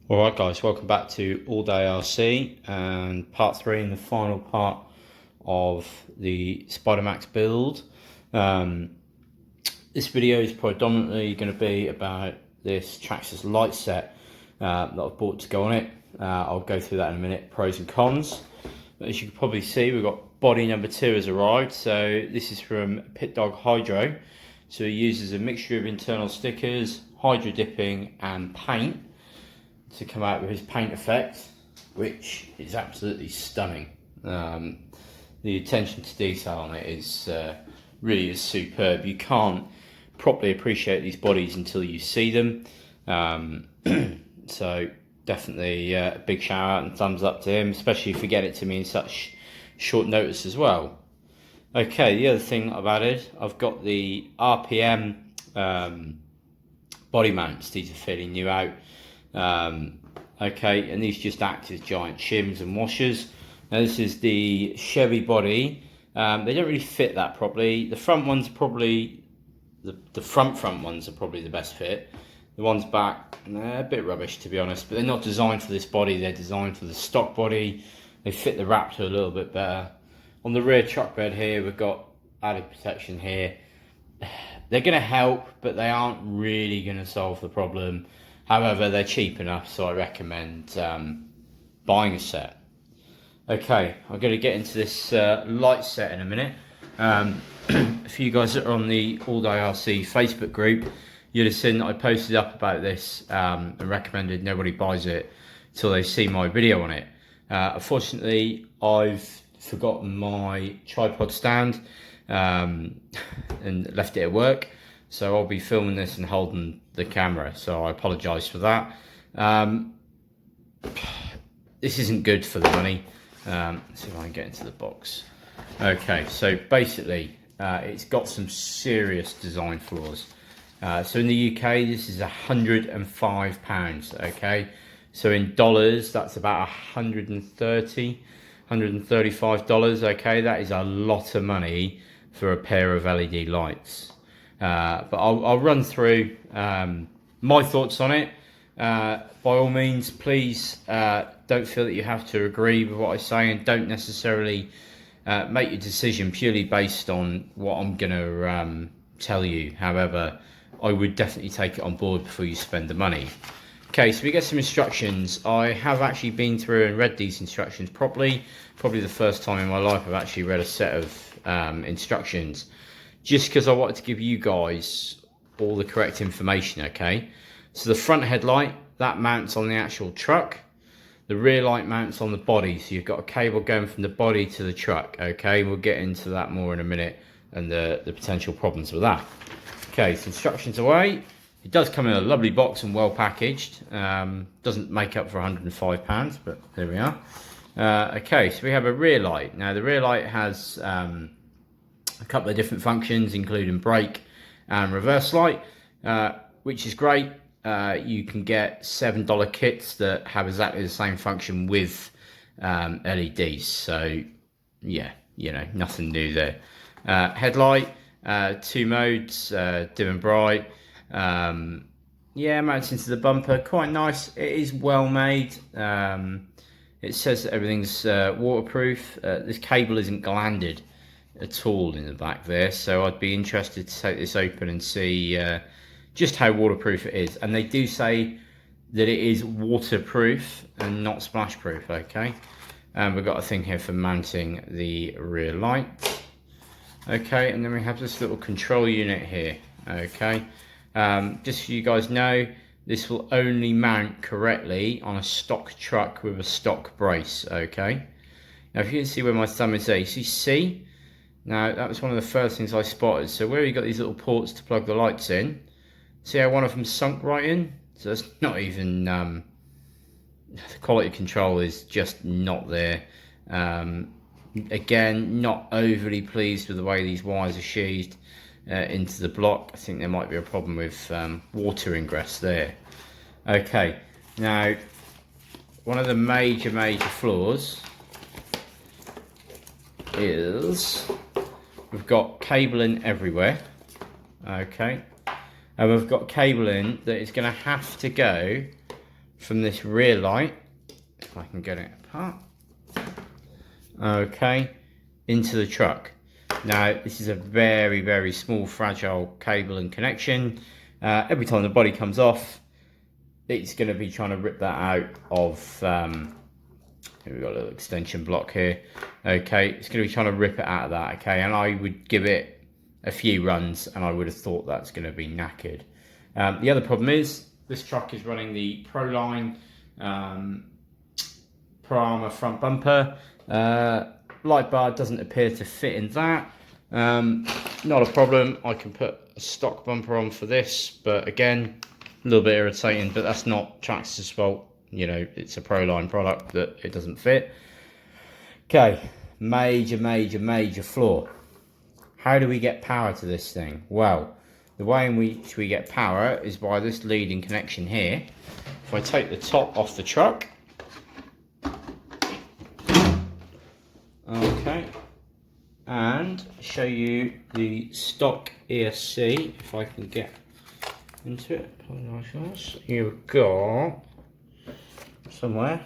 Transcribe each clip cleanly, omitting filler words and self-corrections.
Alright guys, welcome back to All Day RC and part 3 and the final part of the Spider-Maxx build. This video is predominantly going to be about this Traxxas light set that I've bought to go on it. I'll go through that in a minute, pros and cons. But as you can probably see, we've got body number 2 has arrived. So this is from Pit Dog Hydro. So he uses a mixture of internal stickers, hydro dipping and paint to come out with his paint effect, which is absolutely stunning. The attention to detail on it is really is superb. You can't properly appreciate these bodies until you see them. So definitely a big shout out and thumbs up to him, especially if you get it to me in such short notice as well. Okay, the other thing I've added, I've got the RPM body mounts. These are fairly new out. Okay, and these just act as giant shims and washers. Now this is the Chevy body. They don't really fit that properly. The front ones probably, the front ones are probably the best fit. The ones back, they're a bit rubbish to be honest, but they're not designed for this body. They're designed for the stock body. They fit the Raptor a little bit better. On the rear truck bed here, we've got added protection here. They're going to help, but they aren't really going to solve the problem. However, they're cheap enough, so I recommend buying a set. Okay, I'm going to get into this light set in a minute. For you guys that are on the All Day RC Facebook group, you'd have seen that I posted up about this and recommended nobody buys it until they see my video on it. Unfortunately, I've forgotten my tripod stand and left it at work. So I'll be filming this and holding the camera, so I apologise for that. This isn't good for the money. Let's see if I can get into the box. Okay, so basically it's got some serious design flaws. So in the UK this is £105, okay? So in dollars that's about $135, okay? That is a lot of money for a pair of LED lights. But I'll run through my thoughts on it. By all means, please don't feel that you have to agree with what I say, and don't necessarily make your decision purely based on what I'm going to tell you. However, I would definitely take it on board before you spend the money. Okay, so we get some instructions. I have actually been through and read these instructions properly. Probably the first time in my life I've actually read a set of instructions, just because I wanted to give you guys all the correct information, okay? So the front headlight, that mounts on the actual truck. The rear light mounts on the body, so you've got a cable going from the body to the truck, okay? We'll get into that more in a minute and the potential problems with that. Okay, so instructions away. It does come in a lovely box and well packaged. Doesn't make up for £105, but there we are. Okay, so we have a rear light. Now the rear light has a couple of different functions, including brake and reverse light, which is great. You can get $7 kits that have exactly the same function with LEDs. So yeah, you know, nothing new there. Headlight, 2 modes, dim and bright. Yeah, mounts into the bumper, quite nice. It is well made. It says that everything's waterproof. This cable isn't glanded at all in the back there, so I'd be interested to take this open and see just how waterproof it is. And they do say that it is waterproof and not splash proof, okay? And we've got a thing here for mounting the rear light. Okay, and then we have this little control unit here, okay? Just so you guys know, this will only mount correctly on a stock truck with a stock brace, okay? Now if you can see where my thumb is there, you see C? Now that was one of the first things I spotted. So where you got these little ports to plug the lights in, see how one of them sunk right in? So that's not even, the quality control is just not there. Again, not overly pleased with the way these wires are sheathed into the block. I think there might be a problem with water ingress there. Okay, now one of the major flaws is we've got cabling everywhere, okay, and we've got cabling that is going to have to go from this rear light, if I can get it apart, okay, into the truck. Now this is a very, very small fragile cable and connection. Every time the body comes off, it's going to be trying to rip that out of, here we've got a little extension block here, okay, it's going to be trying to rip it out of that, okay, and I would give it a few runs and I would have thought that's going to be knackered. The other problem is this truck is running the Proline Pro Armor front bumper. Light bar doesn't appear to fit in that. Not a problem, I can put a stock bumper on for this, but again, a little bit irritating, but that's not Traxxas' fault. You know, it's a Proline product that it doesn't fit. Okay, major flaw. How do we get power to this thing? Well, the way in which we get power is by this leading connection here. If I take the top off the truck, okay, and show you the stock ESC, if I can get into it. You've got somewhere,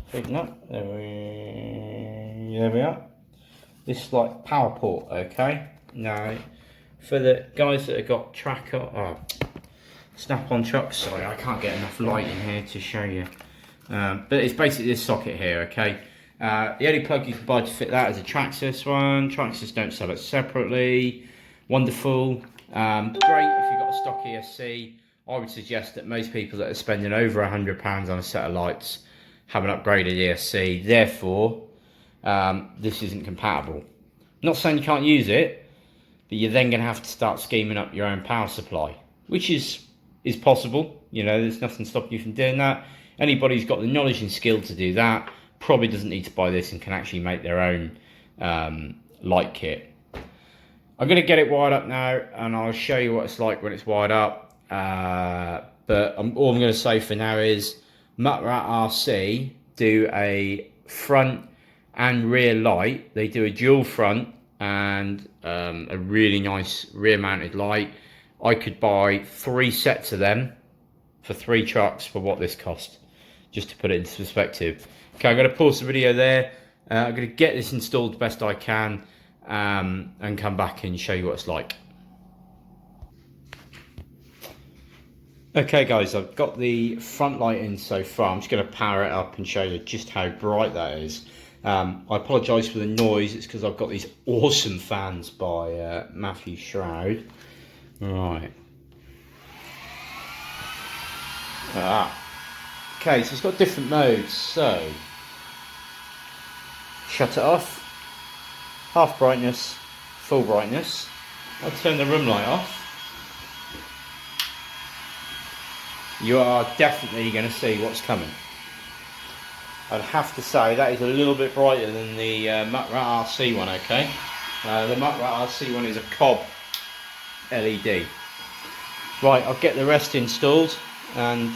feeding up, there we are. This is like power port, okay. Now, for the guys that have got snap-on trucks, sorry, I can't get enough light in here to show you. But it's basically this socket here, okay. The only plug you can buy to fit that is a Traxxas one. Traxxas don't sell it separately. Wonderful. Great if you've got a stock ESC. I would suggest that most people that are spending over £100 on a set of lights have an upgraded ESC. Therefore, this isn't compatible. Not saying you can't use it, but you're then going to have to start scheming up your own power supply, which is possible. You know, there's nothing stopping you from doing that. Anybody who's got the knowledge and skill to do that probably doesn't need to buy this and can actually make their own light kit. I'm going to get it wired up now, and I'll show you what it's like when it's wired up. But all I'm going to say for now is Muttrat RC do a front and rear light. They do a dual front and a really nice rear mounted light. I could buy 3 sets of them for 3 trucks for what this cost, just to put it into perspective. Okay, I'm going to pause the video there. I'm going to get this installed the best I can and come back and show you what it's like. Okay guys, I've got the front light in so far. I'm just going to power it up and show you just how bright that is. I apologise for the noise, it's because I've got these awesome fans by Matthew Shroud. Right. Okay, so it's got different modes. So, shut it off, half brightness, full brightness. I'll turn the room light off. You are definitely going to see what's coming. I'd have to say that is a little bit brighter than the Muttrat RC one, okay? The Muttrat RC one is a cob LED. Right, I'll get the rest installed and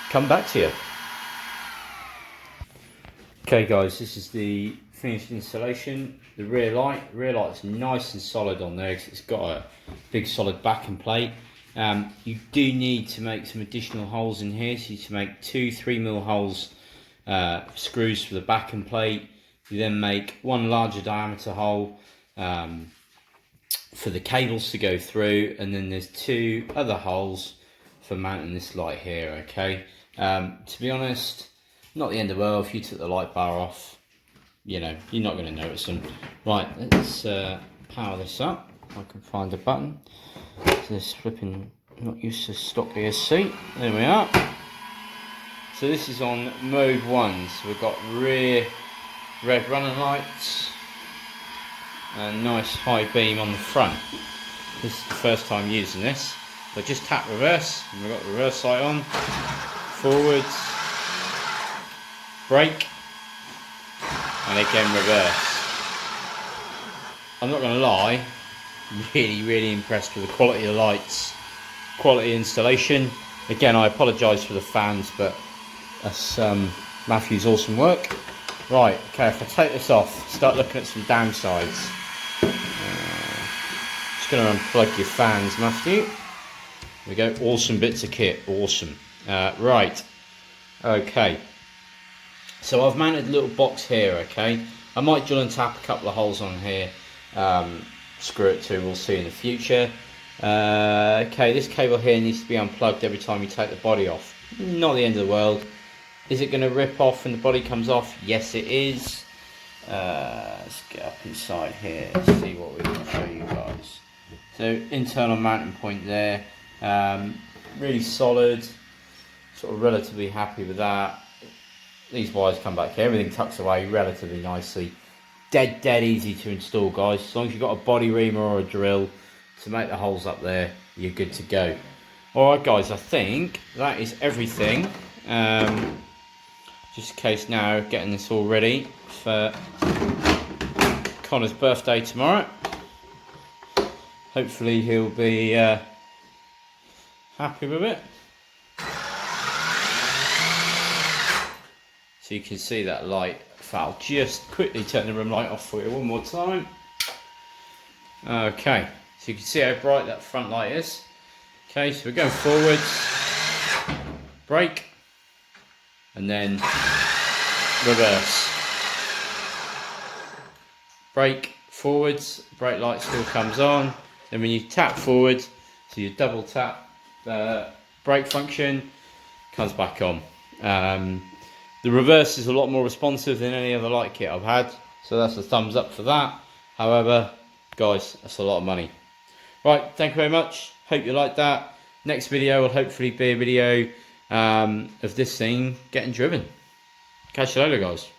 come back to you. Okay guys, this is the finished installation. The rear light's nice and solid on there because it's got a big solid backing plate. You do need to make some additional holes in here, so you need to make 2 3mm holes, screws for the backing plate. You then make 1 larger diameter hole for the cables to go through, and then there's 2 other holes for mounting this light here, okay? To be honest, not the end of the world. If you took the light bar off, you know, you're not going to notice them. Right, let's power this up. I can find a button. So this flipping, not used to stock ESC. There we are. So this is on mode 1. So we've got rear red running lights and nice high beam on the front. This is the first time using this. So just tap reverse, and we've got the reverse light on. Forwards, brake, and again reverse. I'm not going to lie, really impressed with the quality of the lights, quality installation. Again, I apologise for the fans, but that's Matthew's awesome work. Right, okay, if I take this off, start looking at some downsides. Just going to unplug your fans, Matthew. There we go, awesome bits of kit, awesome. Right, okay. So I've mounted a little box here, okay. I might drill and tap a couple of holes on here, screw it to, we'll see in the future. Okay, this cable here needs to be unplugged every time you take the body off. Not the end of the world. Is it going to rip off when the body comes off? Yes, it is. Let's get up inside here, see what we can show you guys. So internal mounting point there, really solid, sort of relatively happy with that. These wires come back here, everything tucks away relatively nicely. Dead easy to install, guys. As long as you've got a body reamer or a drill to make the holes up there, you're good to go. Alright guys, I think that is everything. Just in case now, getting this all ready for Connor's birthday tomorrow. Hopefully he'll be happy with it. So you can see that light. I'll just quickly turn the room light off for you one more time. Okay, so you can see how bright that front light is. Okay, so we're going forwards, brake, and then reverse. Brake forwards, brake light still comes on. Then when you tap forward, so you double tap the brake function, comes back on. The reverse is a lot more responsive than any other light kit I've had, so that's a thumbs up for that. However, guys, that's a lot of money. Right, thank you very much. Hope you liked that. Next video will hopefully be a video of this thing getting driven. Catch you later, guys.